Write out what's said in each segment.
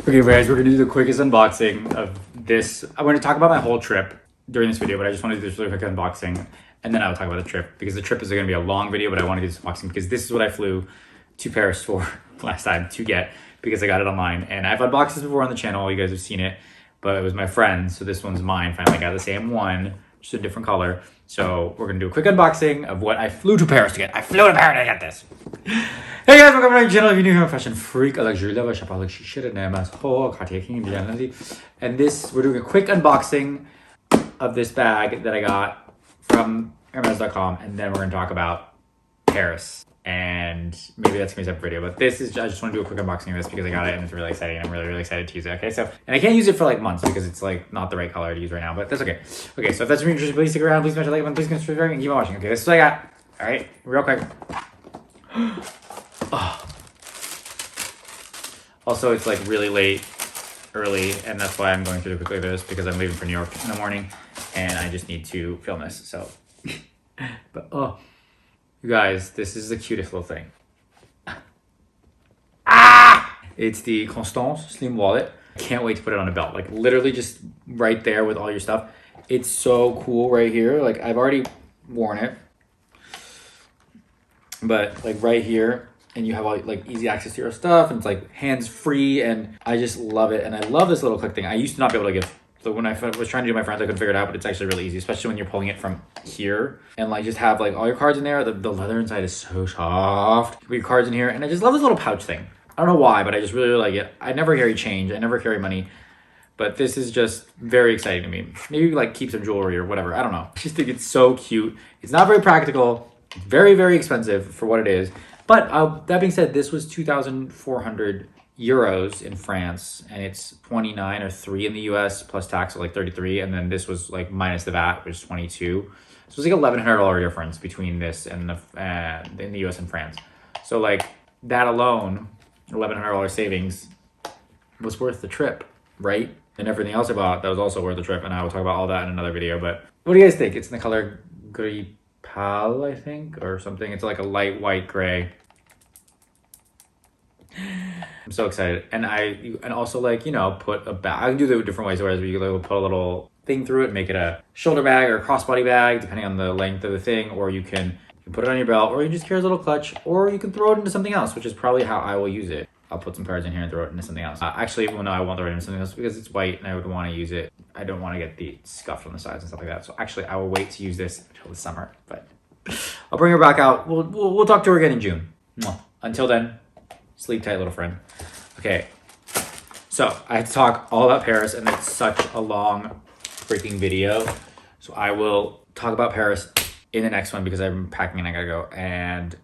Okay guys, we're gonna do the quickest unboxing of this. I'm gonna talk about my whole trip during this video, but I just want to do this really quick unboxing and then I'll talk about the trip because the trip is gonna be a long video, but I want to do this unboxing because this is what I flew to Paris for last time to get because I got it online. And I've unboxed this before on the channel, you guys have seen it, but it was my friend's, so this one's mine. Finally got the same one, just a different color. So we're gonna do a quick unboxing of what I flew to Paris to get. I flew to Paris to get this. Hey guys, welcome to my channel. If you're new here, I'm a fashion freak, a luxury lover, Shopaholic, shit, and Hermes, and this, we're doing a quick unboxing of this bag that I got from Hermes.com, and then we're gonna talk about Paris. And maybe that's gonna be a separate video, but this is, I just want to do a quick unboxing of this because I got it and it's really exciting. I'm really excited to use it. Okay, so, and I can't use it for like months because it's like not the right color to use right now, but that's okay. Okay, so if that's really interesting, please stick around. Please smash the like button. Please consider and keep on watching. Okay, this is what I got. All right, real quick. Oh. Also, it's like really late, early, and that's why I'm going through the quick this because I'm leaving for New York in the morning, and I just need to film this. So, but oh. You guys, this is the cutest little thing. Ah! It's the Constance Slim Wallet. I can't wait to put it on a belt. Like literally just right there with all your stuff. It's so cool right here. Like I've already worn it. But like right here, and you have all like easy access to your stuff, and it's like hands free, and I just love it. And I love this little click thing. I used to not be able to get. So when I was trying to do my friends, I couldn't figure it out, but it's actually really easy, especially when you're pulling it from here and like just have like all your cards in there. The leather inside is so soft. Put your cards in here, and I just love this little pouch thing. I don't know why, but I just really like it. I never carry change. I never carry money, but this is just very exciting to me. Maybe like keep some jewelry or whatever. I don't know. I just think it's so cute. It's not very practical. It's very expensive for what it is. But that being said, this was 2,400 euros in France, and it's 29 or 3 in the US plus tax, so like 33, and then this was like minus the VAT, which is 22. So it's like $1,100 difference between this and in the US and France. So like that alone, $1,100 savings was worth the trip, right? And everything else I bought that was also worth the trip, and I will talk about all that in another video. But what do you guys think? It's in the color Gris Pale, I think, or something. It's like a light white gray. I'm so excited. And also like, you know, put a bag. I can do that different ways, whereas you can put a little thing through it, make it a shoulder bag or a crossbody bag, depending on the length of the thing, or you can put it on your belt, or you just carry a little clutch, or you can throw it into something else, which is probably how I will use it. I'll put some cards in here and throw it into something else. Actually, well, no, I won't throw it into something else because it's white and I would want to use it. I don't want to get the scuff on the sides and stuff like that. So actually, I will wait to use this until the summer, but I'll bring her back out. We'll talk to her again in June. Until then, sleep tight, little friend. Okay, so I had to talk all about Paris, and it's such a long freaking video. So I will talk about Paris in the next one because I'm packing and I gotta go. And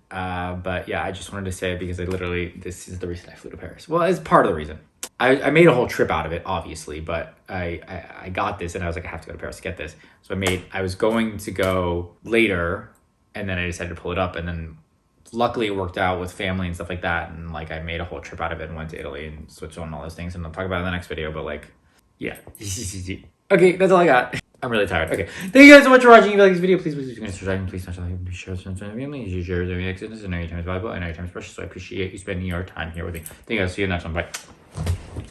but yeah, I just wanted to say it because this is the reason I flew to Paris. Well, it's part of the reason. I made a whole trip out of it, obviously, but I got this and I was like, I have to go to Paris to get this. So I was going to go later, and then I decided to pull it up, and then luckily it worked out with family and stuff like that, and like I made a whole trip out of it and went to Italy and Switzerland and all those things, and I'll talk about it in the next video. But like, yeah. Okay, that's all I got. I'm really tired. Okay, thank you guys so much for watching. If you like this video, please subscribe, please smash the like button, please share this with your family. You share the exit. I know your time is valuable. I know your time is precious, so I appreciate you spending your time here with me. Thank you guys. See you next one. Bye.